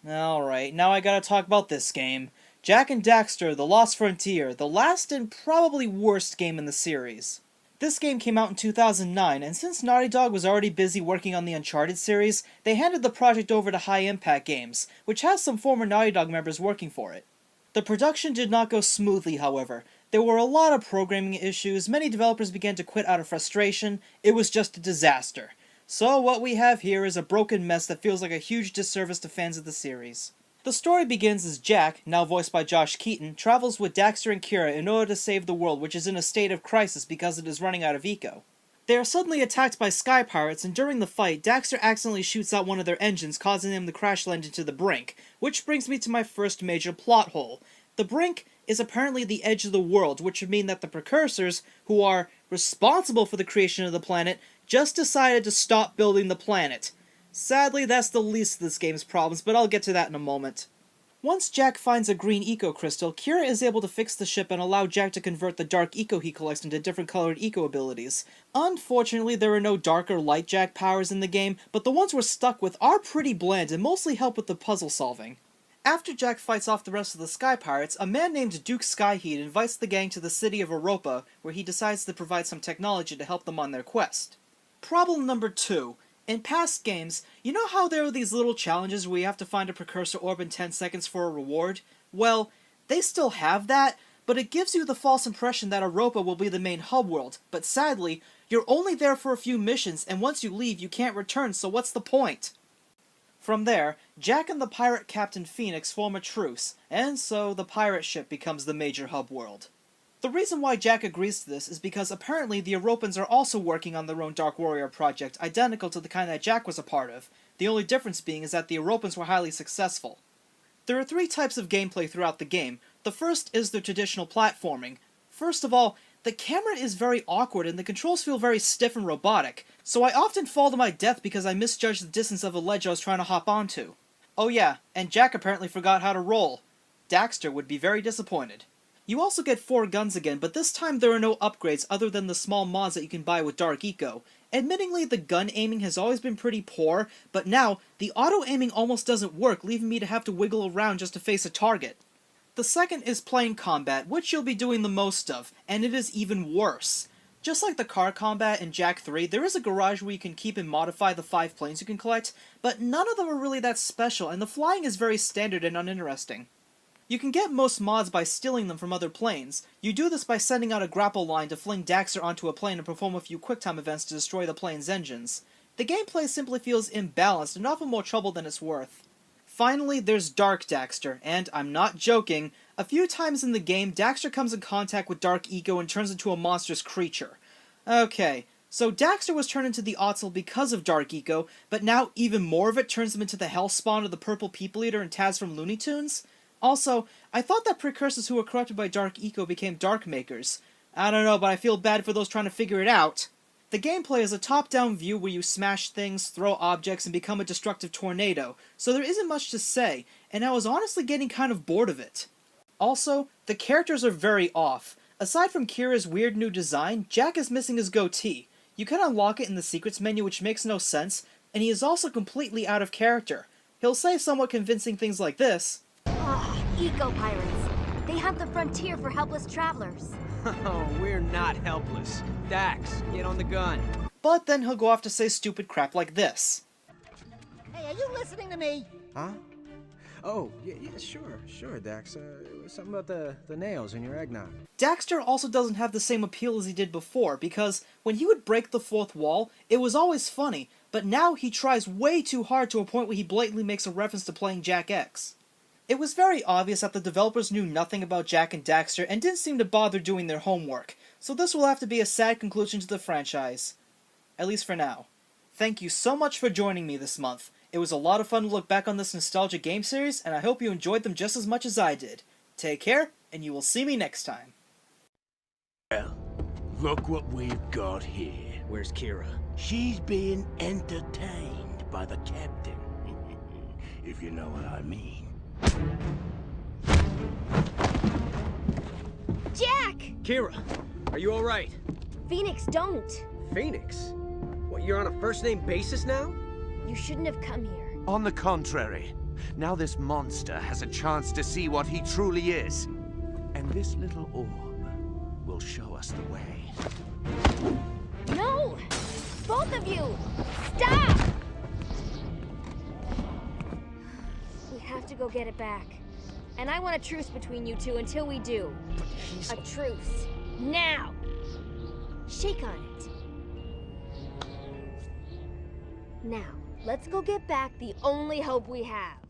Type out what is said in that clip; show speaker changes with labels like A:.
A: Alright, now I gotta talk about this game. Jak and Daxter, The Lost Frontier, the last and probably worst game in the series. This game came out in 2009, and since Naughty Dog was already busy working on the Uncharted series, they handed the project over to High Impact Games, which has some former Naughty Dog members working for it. The production did not go smoothly, however. There were a lot of programming issues, many developers began to quit out of frustration, it was just a disaster. So what we have here is a broken mess that feels like a huge disservice to fans of the series. The story begins as Jak, now voiced by Josh Keaton, travels with Daxter and Kira in order to save the world, which is in a state of crisis because it is running out of eco. They are suddenly attacked by sky pirates, and during the fight, Daxter accidentally shoots out one of their engines, causing them to crash land into the brink, which brings me to my first major plot hole. The brink is apparently the edge of the world, which would mean that the precursors, who are responsible for the creation of the planet, just decided to stop building the planet. Sadly, that's the least of this game's problems, but I'll get to that in a moment. Once Jak finds a green eco crystal, Kira is able to fix the ship and allow Jak to convert the dark eco he collects into different colored eco abilities. Unfortunately, there are no dark or light Jak powers in the game, but the ones we're stuck with are pretty bland and mostly help with the puzzle solving. After Jak fights off the rest of the Sky Pirates, a man named Duke Skyheat invites the gang to the city of Europa, where he decides to provide some technology to help them on their quest. Problem number 2. In past games, you know how there are these little challenges where you have to find a precursor orb in 10 seconds for a reward? Well, they still have that, but it gives you the false impression that Europa will be the main hub world, but sadly, you're only there for a few missions, and once you leave, you can't return, so what's the point? From there, Jak and the pirate captain Phoenix form a truce, and so the pirate ship becomes the major hub world. The reason why Jak agrees to this is because apparently the Europans are also working on their own Dark Warrior project, identical to the kind that Jak was a part of. The only difference being is that the Europans were highly successful. There are 3 types of gameplay throughout the game. The first is the traditional platforming. First of all, the camera is very awkward and the controls feel very stiff and robotic, so I often fall to my death because I misjudged the distance of a ledge I was trying to hop onto. Oh yeah, and Jak apparently forgot how to roll. Daxter would be very disappointed. You also get 4 guns again, but this time there are no upgrades other than the small mods that you can buy with Dark Eco. Admittingly, the gun aiming has always been pretty poor, but now, the auto-aiming almost doesn't work, leaving me to have to wiggle around just to face a target. The second is plane combat, which you'll be doing the most of, and it is even worse. Just like the car combat in Jak 3, there is a garage where you can keep and modify the 5 planes you can collect, but none of them are really that special, and the flying is very standard and uninteresting. You can get most mods by stealing them from other planes. You do this by sending out a grapple line to fling Daxter onto a plane and perform a few quicktime events to destroy the plane's engines. The gameplay simply feels imbalanced and often more trouble than it's worth. Finally, there's Dark Daxter, and I'm not joking, a few times in the game, Daxter comes in contact with Dark Eco and turns into a monstrous creature. Okay, so Daxter was turned into the Ottsel because of Dark Eco, but now even more of it turns him into the Hellspawn of the Purple People Eater and Taz from Looney Tunes? Also, I thought that precursors who were corrupted by Dark Eco became Dark Makers. I don't know, but I feel bad for those trying to figure it out. The gameplay is a top-down view where you smash things, throw objects, and become a destructive tornado, so there isn't much to say, and I was honestly getting kind of bored of it. Also, the characters are very off. Aside from Kira's weird new design, Jak is missing his goatee. You can unlock it in the secrets menu, which makes no sense, and he is also completely out of character. He'll say somewhat convincing things like this.
B: Eco-pirates. They have the frontier for helpless travelers.
C: Oh, we're not helpless. Dax, get on the gun.
A: But then he'll go off to say stupid crap like this.
D: Hey, are you listening to me?
E: Huh? Oh, yeah, sure, Dax. It was something about the nails in your eggnog.
A: Daxter also doesn't have the same appeal as he did before, because when he would break the fourth wall, it was always funny, but now he tries way too hard to a point where he blatantly makes a reference to playing Jak X. It was very obvious that the developers knew nothing about Jak and Daxter and didn't seem to bother doing their homework, so this will have to be a sad conclusion to the franchise. At least for now. Thank you so much for joining me this month. It was a lot of fun to look back on this nostalgic game series, and I hope you enjoyed them just as much as I did. Take care, and you will see me next time.
F: Well, look what we've got here.
C: Where's Kira?
F: She's being entertained by the captain, if you know what I mean.
B: Jak!
C: Kira, are you alright?
B: Phoenix, don't.
C: Phoenix? What, you're on a first-name basis now?
B: You shouldn't have come here.
F: On the contrary,
G: Now this monster has a chance to see what he truly is. And this little orb will show us the way.
B: No! Both of you! Stop! We have to go get it back. And I want a truce between you two until we do. A truce. Now! Shake on it. Now, let's go get back the only hope we have.